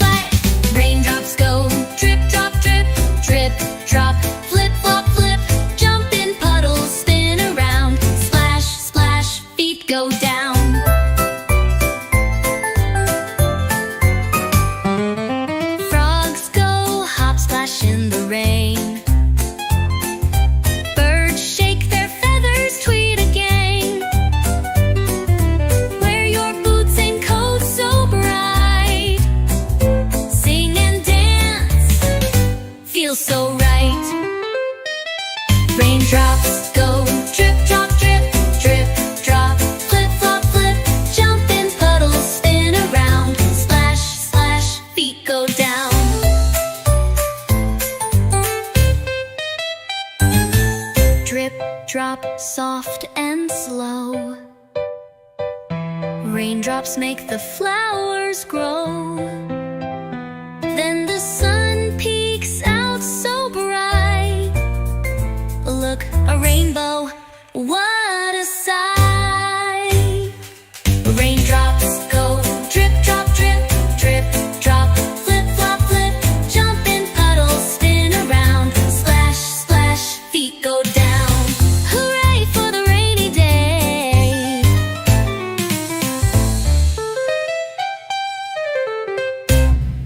right. Raindrops go drip, drop, drip, drip, drop. Flip, flop, flip, jump in puddles, spin around. Splash, splash, feet go down. Frogs go hop, splash in the rain. Birds shake their feathers, tweet again. Wear your boots and coat so bright. Sing and dance, feel so right. Raindrops go drip, drop, drip, drip, drop. Flip, flop, flip, jump in puddles, spin around. Splash, splash, feet go down. Drip, drop, soft and slow. Raindrops make the flowers grow.